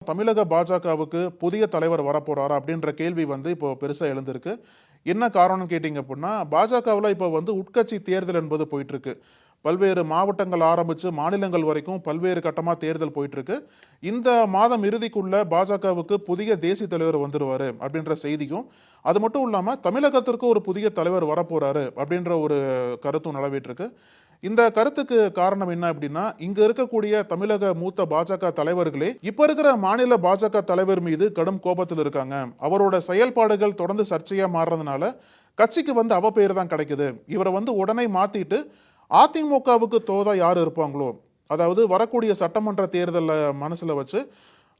தமிழக பாஜகவுக்கு புதிய தலைவர் வரப்போறாரா அப்படின்ற கேள்வி இப்போ பெருசா எழுந்திருக்கு. என்ன காரணம்னு கேட்டீங்க அப்படின்னா, பாஜகவுல இப்போ உட்கட்சி தேர்தல் என்பது போயிட்டு இருக்கு. பல்வேறு மாவட்டங்கள் ஆரம்பிச்சு மாநிலங்கள் வரைக்கும் பல்வேறு கட்டமா தேர்தல் போயிட்டு இருக்கு. இந்த மாதம் இறுதிக்குள்ள பாஜகவுக்கு புதிய தேசிய தலைவர் வந்துருவாரு அப்படின்ற செய்தியும், அது மட்டும் இல்லாம தமிழகத்திற்கு ஒரு புதிய தலைவர் வரப்போறாரு அப்படின்ற ஒரு கருத்தும் நிலவிட்டு இருக்கு. இந்த கருத்துக்கு காரணம் என்ன அப்படின்னா, இங்க இருக்கக்கூடிய தமிழக மூத்த பாஜக தலைவர்களே இப்ப இருக்கிற மாநில பாஜக தலைவர் மீது கடும் கோபத்தில் இருக்காங்க. அவரோட செயல்பாடுகள் தொடர்ந்து சர்ச்சையா மாறுறதுனால கட்சிக்கு அவப்பெயர் தான் கிடைக்குது. இவரை உடனே மாத்திட்டு அதிமுகவுக்கு தோதா யார் இருப்பாங்களோ, அதாவது வரக்கூடிய சட்டமன்ற தேர்தலை மனசுல வச்சு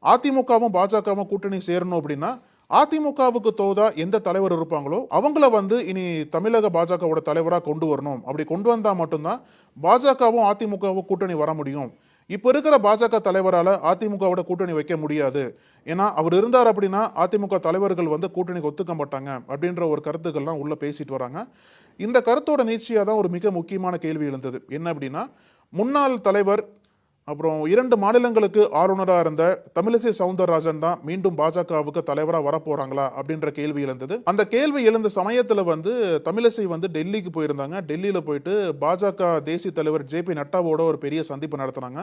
அதிமுகவும் பாஜகவும் கூட்டணி சேரணும் அப்படின்னா அதிமுகவுக்கு தோதா எந்த தலைவர் இருப்பாங்களோ அவங்கள இனி தமிழக பாஜகவோட தலைவராக கொண்டு வரணும். அப்படி கொண்டு வந்தா மட்டும்தான் பாஜகவும் அதிமுகவும் கூட்டணி வர முடியும். இப்ப இருக்கிற பாஜக தலைவரால அதிமுகவோட கூட்டணி வைக்க முடியாது. ஏன்னா அவர் இருந்தார் அப்படின்னா அதிமுக தலைவர்கள் கூட்டணிக்கு ஒத்துக்க மாட்டாங்க அப்படின்ற ஒரு கருத்துக்கள்லாம் உள்ள பேசிட்டு வராங்க. இந்த கருத்தோட நீட்சியா தான் ஒரு மிக முக்கியமான கேள்வி எழுந்தது. என்ன அப்படின்னா, முன்னாள் தலைவர் அப்புறம் 2 மாநிலங்களுக்கு ஆளுநராக இருந்த தமிழிசை சவுந்தரராஜன் தான் மீண்டும் பாஜகவுக்கு தலைவராக வரப்போறாங்களா அப்படின்ற கேள்வி எழுந்தது. அந்த கேள்வி எழுந்த சமயத்துல தமிழிசை டெல்லிக்கு போயிருந்தாங்க. டெல்லியில போயிட்டு பாஜக தேசிய தலைவர் ஜே.பி. நட்டாவோட ஒரு பெரிய சந்திப்பு நடத்தினாங்க.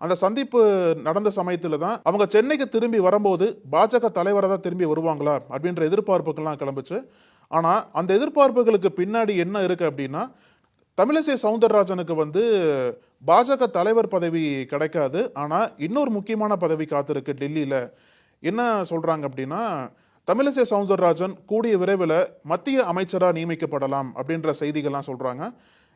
அந்த சந்திப்பு நடந்த சமயத்துல தான் அவங்க சென்னைக்கு திரும்பி வரும்போது பாஜக தலைவராக தான் திரும்பி வருவாங்களா அப்படின்ற எதிர்பார்ப்புகள்லாம் கிளம்பிச்சு. ஆனா அந்த எதிர்பார்ப்புகளுக்கு பின்னாடி என்ன இருக்கு அப்படின்னா, தமிழிசை சவுந்தரராஜனுக்கு பாஜக தலைவர் பதவி கிடைக்காது. ஆனா இன்னொரு முக்கியமான பதவி காத்திருக்கு டெல்லியில. என்ன சொல்றாங்க அப்படின்னா, தமிழிசை சவுந்தரராஜன் கூடிய விரைவில் மத்திய அமைச்சரா நியமிக்கப்படலாம் அப்படின்ற செய்திகள்லாம் சொல்றாங்க.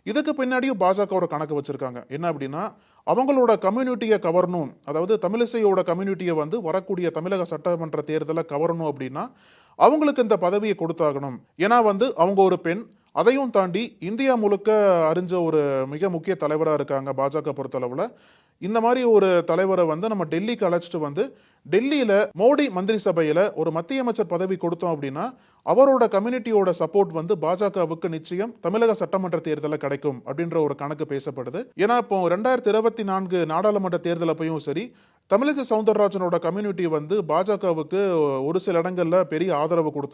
இதுக்கு பின்னாடியும் பாஜக ஒரு கணக்கு வச்சிருக்காங்க. என்ன அப்படின்னா, அவங்களோட கம்யூனிட்டியை கவரணும், அதாவது தமிழிசையோட கம்யூனிட்டியை வரக்கூடிய தமிழக சட்டமன்ற தேர்தலை கவரணும் அப்படின்னா அவங்களுக்கு இந்த பதவியை கொடுத்தாகணும். ஏன்னா அவங்க ஒரு பெண், அதையும் தாண்டி இந்தியா முழுக்க அறிஞ்ச ஒரு மிக முக்கிய தலைவராக இருக்காங்க பாஜக பொறுத்தளவுல. இந்த மாதிரி ஒரு தலைவரை நம்ம டெல்லிக்கு அழைச்சிட்டு டெல்லியில மோடி மந்திரி சபையில ஒரு மத்திய அமைச்சர் பதவி கொடுத்தோம் அப்படின்னா அவரோட கம்யூனிட்டியோட சப்போர்ட் பாஜகவுக்கு நிச்சயம் தமிழக சட்டமன்ற தேர்தலில் கிடைக்கும் அப்படின்ற ஒரு கணக்கு பேசப்படுது. ஏன்னா இப்போ 2024 நாடாளுமன்ற தேர்தல் அப்பயும் சரி, தமிழிசை சவுந்தரராஜனோட கம்யூனிட்டி பாஜகவுக்கு ஒரு சில இடங்கள்ல பெரிய ஆதரவு கொடுத்தாங்க.